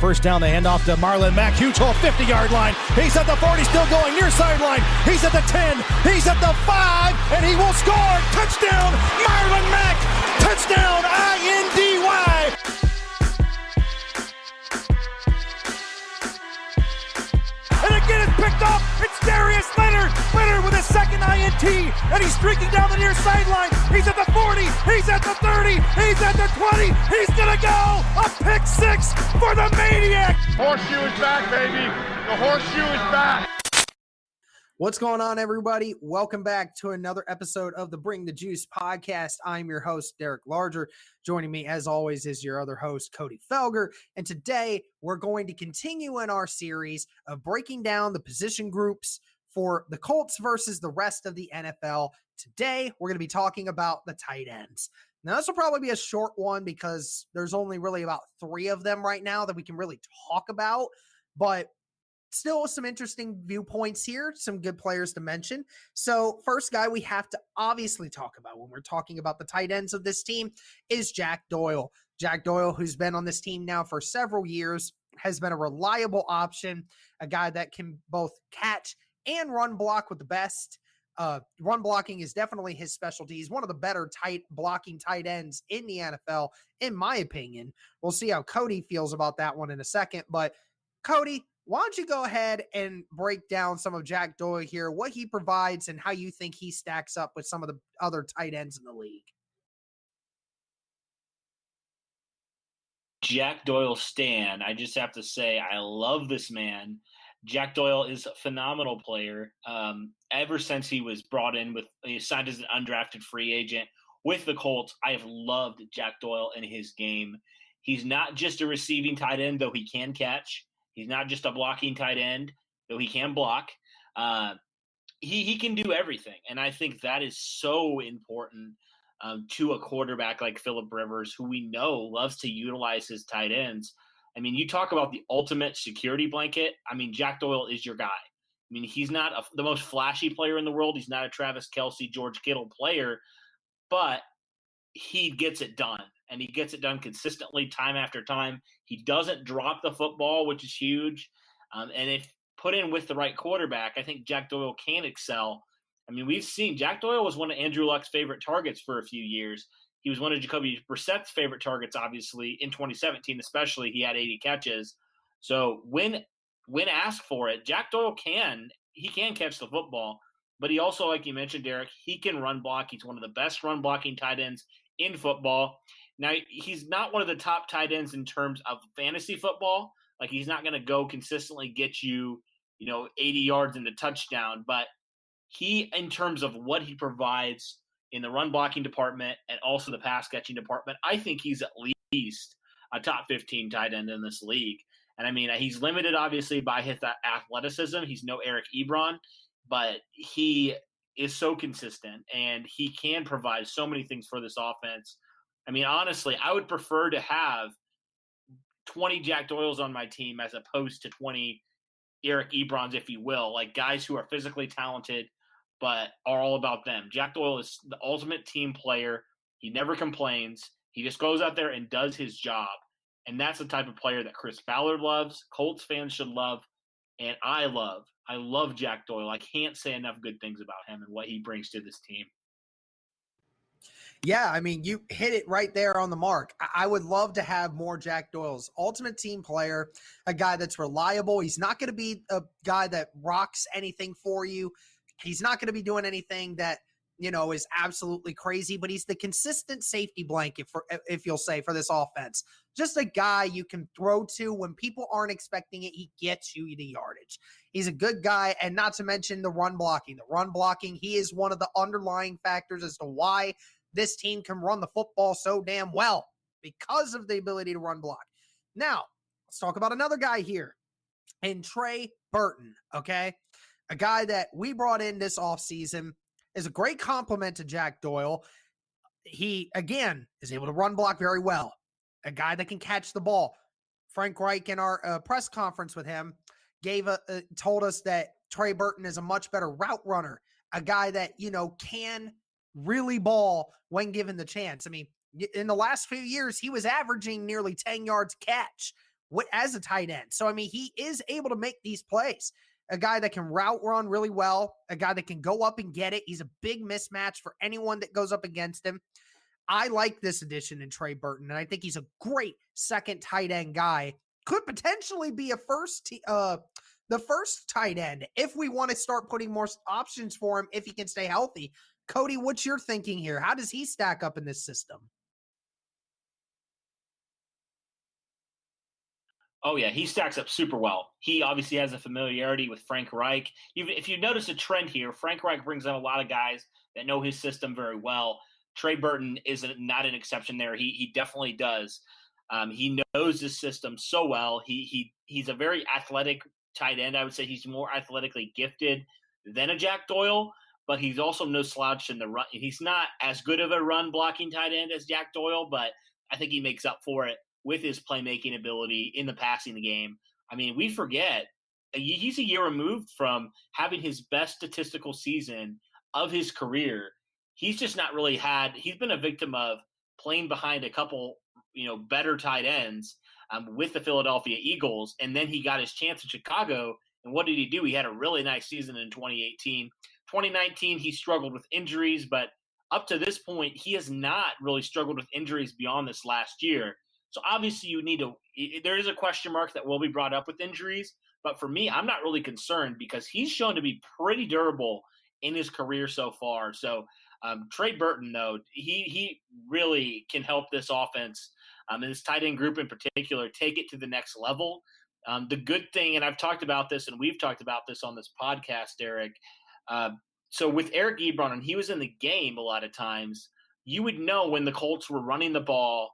first down. They hand off to Marlon Mack. Huge hole, 50-yard line. He's at the 40, still going near sideline. He's at the 10. He's at the 5, and he will score. Touchdown, Marlon Mack. Touchdown, INDY. And again, it's picked up. It's Darius Leonard. Leonard with his second INT, and he's streaking down the near sideline. He's at the 40. He's at the 30. He's at the 20. He's going to go. A pick six for the Maniac. Horseshoe is back, baby. The horseshoe is back. What's going on, everybody? Welcome back to another episode of the Bring the Juice podcast. I'm your host, Derek Larger. Joining me, as always, is your other host, Cody Felger. And today, we're going to continue in our series of breaking down the position groups for the Colts versus the rest of the NFL. Today, we're going to be talking about the tight ends. Now, this will probably be a short one because there's only really about 3 of them right now that we can really talk about. But still some interesting viewpoints here, some good players to mention. So first guy we have to obviously talk about when we're talking about the tight ends of this team is Jack Doyle. Jack Doyle, who's been on this team now for several years, has been a reliable option, a guy that can both catch and run block with the best. Run blocking is definitely his specialty. He's one of the better blocking tight ends in the NFL, in my opinion. We'll see how Cody feels about that one in a second. But Cody, why don't you go ahead and break down some of Jack Doyle here, what he provides and how you think he stacks up with some of the other tight ends in the league? Jack Doyle stan. I just have to say I love this man. Jack Doyle is a phenomenal player. Ever since he was brought in he signed as an undrafted free agent with the Colts, I have loved Jack Doyle and his game. He's not just a receiving tight end, though he can catch. He's not just a blocking tight end, though he can block. He can do everything, and I think that is so important to a quarterback like Phillip Rivers, who we know loves to utilize his tight ends. I mean, you talk about the ultimate security blanket. I mean, Jack Doyle is your guy. I mean, he's not the most flashy player in the world. He's not a Travis Kelce, George Kittle player, but he gets it done. And he gets it done consistently time after time. He doesn't drop the football, which is huge. And if put in with the right quarterback, I think Jack Doyle can excel. I mean, we've seen Jack Doyle was one of Andrew Luck's favorite targets for a few years. He was one of Jacoby Brissett's favorite targets, obviously, in 2017 especially. He had 80 catches. So when asked for it, Jack Doyle can catch the football. But he also, like you mentioned, Derek, he can run block. He's one of the best run blocking tight ends in football. Now, he's not one of the top tight ends in terms of fantasy football. Like, he's not going to go consistently get you, 80 yards in the touchdown. But he, in terms of what he provides in the run blocking department and also the pass catching department, I think he's at least a top 15 tight end in this league. And, I mean, he's limited, obviously, by his athleticism. He's no Eric Ebron, but he is so consistent, and he can provide so many things for this offense. I mean, honestly, I would prefer to have 20 Jack Doyles on my team as opposed to 20 Eric Ebrons, if you will, like guys who are physically talented but are all about them. Jack Doyle is the ultimate team player. He never complains. He just goes out there and does his job. And that's the type of player that Chris Ballard loves, Colts fans should love, and I love. I love Jack Doyle. I can't say enough good things about him and what he brings to this team. Yeah, I mean, you hit it right there on the mark. I would love to have more Jack Doyle's ultimate team player, a guy that's reliable. He's not going to be a guy that rocks anything for you. He's not going to be doing anything that, is absolutely crazy, but he's the consistent safety blanket if you'll say, for this offense. Just a guy you can throw to when people aren't expecting it. He gets you the yardage. He's a good guy, and not to mention the run blocking. The run blocking, he is one of the underlying factors as to why this team can run the football so damn well, because of the ability to run block. Now, let's talk about another guy here, and Trey Burton, okay? A guy that we brought in this offseason, is a great compliment to Jack Doyle. He, again, is able to run block very well. A guy that can catch the ball. Frank Reich in our press conference with him told us that Trey Burton is a much better route runner, a guy that, can really ball when given the chance. I mean, in the last few years, he was averaging nearly 10 yards catch as a tight end. So, I mean, he is able to make these plays. A guy that can route run really well, a guy that can go up and get it. He's a big mismatch for anyone that goes up against him. I like this addition in Trey Burton, and I think he's a great second tight end guy. Could potentially be the first tight end if we want to start putting more options for him if he can stay healthy. Cody, what's your thinking here? How does he stack up in this system? Oh, yeah, he stacks up super well. He obviously has a familiarity with Frank Reich. Even if you notice a trend here, Frank Reich brings in a lot of guys that know his system very well. Trey Burton is not an exception there. He definitely does. He knows his system so well. He's a very athletic tight end. I would say he's more athletically gifted than a Jack Doyle, but he's also no slouch in the run. He's not as good of a run blocking tight end as Jack Doyle, but I think he makes up for it with his playmaking ability in the passing game. I mean, we forget he's a year removed from having his best statistical season of his career. He's just not really he's been a victim of playing behind a couple, better tight ends with the Philadelphia Eagles. And then he got his chance in Chicago. And what did he do? He had a really nice season in 2018. 2019, he struggled with injuries, but up to this point, he has not really struggled with injuries beyond this last year. So obviously there is a question mark that will be brought up with injuries. But for me, I'm not really concerned because he's shown to be pretty durable in his career so far. So Trey Burton, though, he really can help this offense and this tight end group in particular take it to the next level. The good thing, and I've talked about this and we've talked about this on this podcast, Derek. So with Eric Ebron, and he was in the game a lot of times, you would know when the Colts were running the ball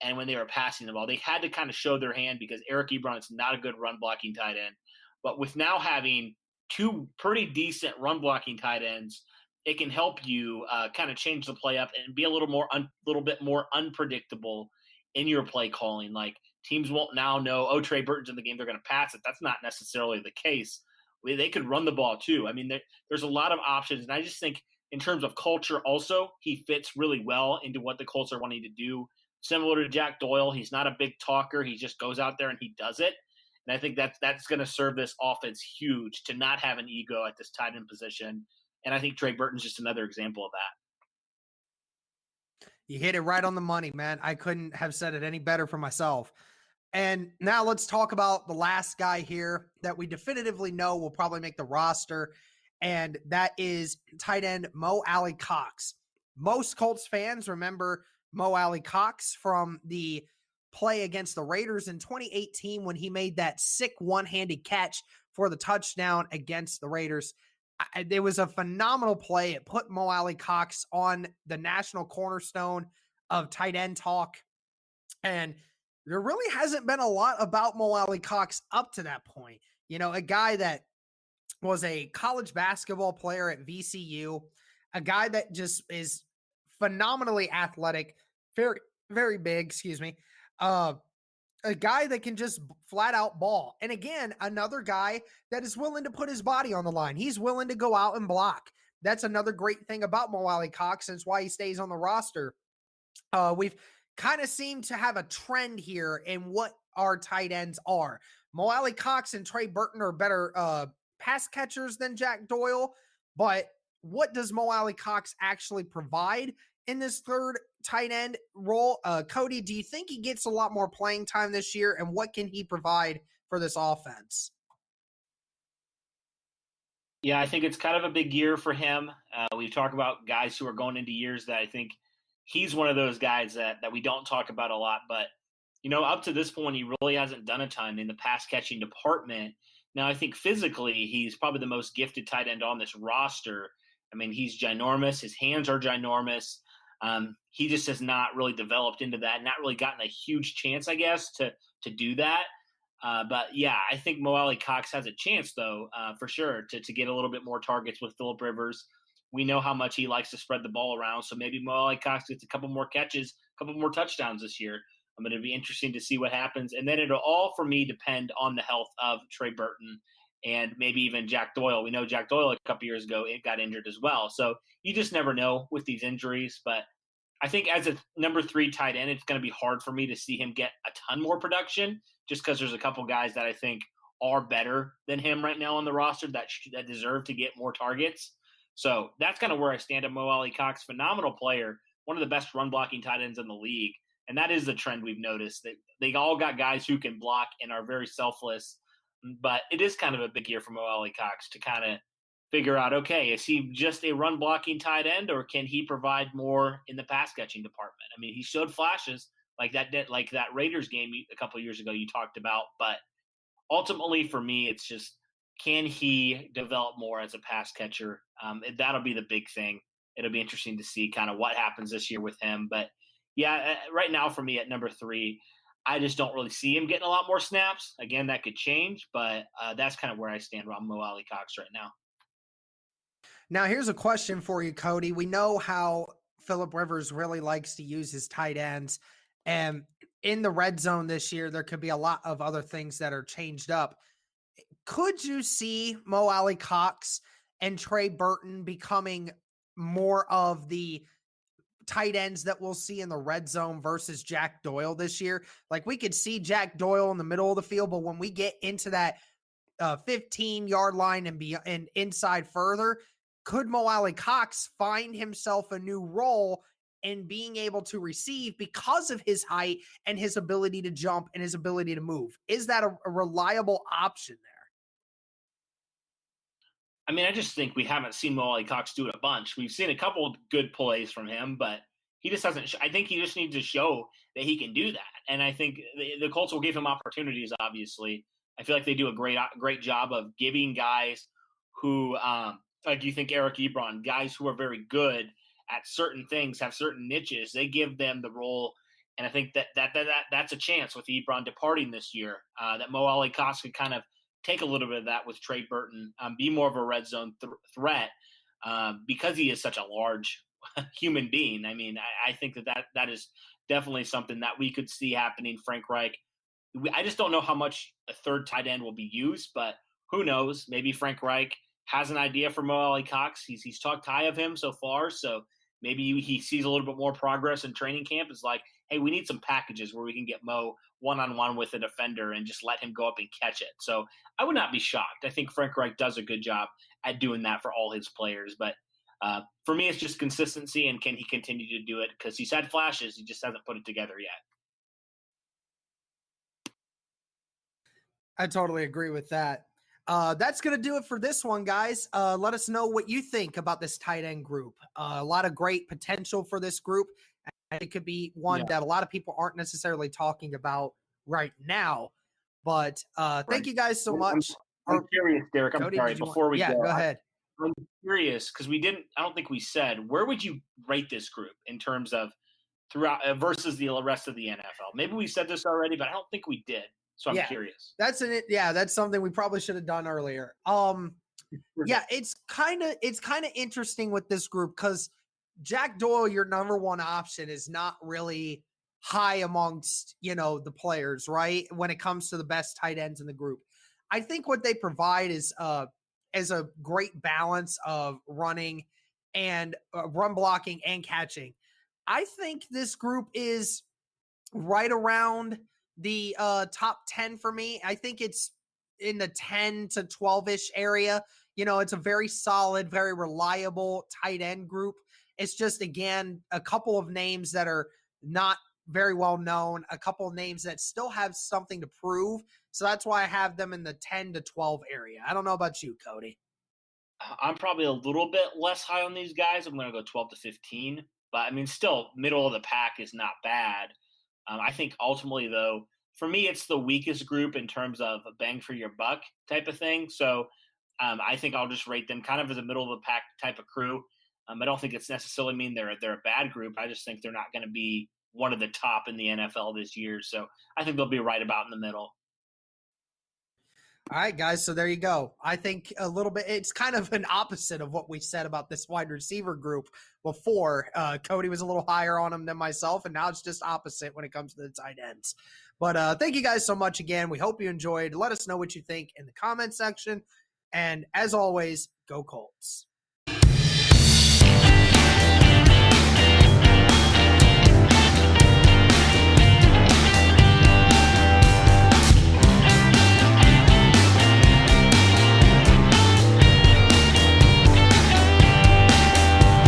and when they were passing the ball. They had to kind of show their hand because Eric Ebron is not a good run blocking tight end. But with now having two pretty decent run blocking tight ends, it can help you kind of change the play up and be a little bit more unpredictable in your play calling. Like teams won't now know, Trey Burton's in the game, they're going to pass it. That's not necessarily the case. They could run the ball too. I mean, there's a lot of options, and I just think in terms of culture also, he fits really well into what the Colts are wanting to do. Similar to Jack Doyle, he's not a big talker. He just goes out there and he does it. And I think that's going to serve this offense huge to not have an ego at this tight end position. And I think Trey Burton's just another example of that. You hit it right on the money, man. I couldn't have said it any better for myself. And now let's talk about the last guy here that we definitively know will probably make the roster, and that is tight end Mo Ally Cox. Most Colts fans remember Mo Ally Cox from the play against the Raiders in 2018 when he made that sick one-handed catch for the touchdown against the Raiders. It was a phenomenal play. It put Mo Ally Cox on the national cornerstone of tight end talk. And there really hasn't been a lot about Mo Ally Cox up to that point. A guy that was a college basketball player at VCU, a guy that just is phenomenally athletic, very, very big, a guy that can just flat out ball. And again, another guy that is willing to put his body on the line. He's willing to go out and block. That's another great thing about Mo Ally Cox, and it's why he stays on the roster. We've kind of seemed to have a trend here in what our tight ends are. Mo Ally Cox and Trey Burton are better pass catchers than Jack Doyle, but what does Mo Ally Cox actually provide in this third tight end role? Cody, do you think he gets a lot more playing time this year, and what can he provide for this offense? Yeah, I think it's kind of a big year for him. We talk about guys who are going into years that I think he's one of those guys that we don't talk about a lot, but up to this point, he really hasn't done a ton in the pass catching department. Now, I think physically, he's probably the most gifted tight end on this roster. I mean, he's ginormous. His hands are ginormous. He just has not really developed into that, not really gotten a huge chance, I guess, to do that. But yeah, I think Mo Ally Cox has a chance, though, for sure, to get a little bit more targets with Phillip Rivers. We know how much he likes to spread the ball around, so maybe Mo Ally Cox gets a couple more catches, a couple more touchdowns this year. It'll be interesting to see what happens. And then it'll all, for me, depend on the health of Trey Burton and maybe even Jack Doyle. We know Jack Doyle a couple years ago got injured as well. So you just never know with these injuries. But I think as a number 3 tight end, it's going to be hard for me to see him get a ton more production just because there's a couple guys that I think are better than him right now on the roster that deserve to get more targets. So that's kind of where I stand at Mo Alie-Cox. Phenomenal player, one of the best run blocking tight ends in the league. And that is the trend we've noticed. They all got guys who can block and are very selfless. But it is kind of a big year for Mo Alie-Cox to kind of figure out, okay, is he just a run blocking tight end or can he provide more in the pass catching department? I mean, he showed flashes like that Raiders game a couple of years ago you talked about. But ultimately for me, it's just, can he develop more as a pass catcher? That'll be the big thing. It'll be interesting to see kind of what happens this year with him. But yeah, right now for me at number 3, I just don't really see him getting a lot more snaps. Again, that could change, but that's kind of where I stand on Mo Alie-Cox right now. Now, here's a question for you, Cody. We know how Phillip Rivers really likes to use his tight ends. And in the red zone this year, there could be a lot of other things that are changed up. Could you see Mo Alie-Cox and Trey Burton becoming more of the tight ends that we'll see in the red zone versus Jack Doyle this year? Like, we could see Jack Doyle in the middle of the field, but when we get into that 15-yard line and inside further, could Mo Alie-Cox find himself a new role in being able to receive because of his height and his ability to jump and his ability to move? Is that a reliable option there? I mean, I just think we haven't seen Mo Alie-Cox do it a bunch. We've seen a couple of good plays from him, but he just doesn't. I think he just needs to show that he can do that. And I think the Colts will give him opportunities, obviously. I feel like they do a great job of giving guys who, like you think Eric Ebron, guys who are very good at certain things, have certain niches. They give them the role. And I think that's a chance with Ebron departing this year, that Mo Alie-Cox could kind of take a little bit of that with Trey Burton, be more of a red zone threat because he is such a large human being. I mean, I think that is definitely something that we could see happening. Frank Reich, I just don't know how much a third tight end will be used, but who knows? Maybe Frank Reich has an idea for Mo Alie-Cox. He's talked high of him so far, so maybe he sees a little bit more progress in training camp. It's like, hey, we need some packages where we can get Mo one-on-one with a defender and just let him go up and catch it. So I would not be shocked. I think Frank Reich does a good job at doing that for all his players. But for me, it's just consistency, and can he continue to do it? Because he's had flashes. He just hasn't put it together yet. I totally agree with that. That's going to do it for this one, guys. Let us know what you think about this tight end group. A lot of great potential for this group. It could be one that a lot of people aren't necessarily talking about right now. But thank you guys so much. I'm curious, Derek. I'm Cody, sorry. Before we go ahead. I'm curious because I don't think we said, where would you rate this group in terms of throughout versus the rest of the NFL? Maybe we said this already, but I don't think we did. So I'm curious. That's something we probably should have done earlier. It's kind of interesting with this group because Jack Doyle, your number one option, is not really high amongst, the players, right? When it comes to the best tight ends in the group. I think what they provide is a great balance of running and run blocking and catching. I think this group is right around the top 10 for me. I think it's in the 10 to 12-ish area. It's a very solid, very reliable tight end group. It's just, again, a couple of names that are not very well known, a couple of names that still have something to prove. So that's why I have them in the 10 to 12 area. I don't know about you, Cody. I'm probably a little bit less high on these guys. I'm going to go 12 to 15. But, I mean, still, middle of the pack is not bad. I think ultimately, though, for me, it's the weakest group in terms of a bang for your buck type of thing. So I think I'll just rate them kind of as a middle of the pack type of crew. I don't think it's necessarily mean they're a bad group. I just think they're not going to be one of the top in the NFL this year. So I think they'll be right about in the middle. All right, guys. So there you go. I think a little bit, it's kind of an opposite of what we said about this wide receiver group before. Cody was a little higher on them than myself, and now it's just opposite when it comes to the tight ends. But thank you guys so much again. We hope you enjoyed. Let us know what you think in the comment section. And as always, go Colts.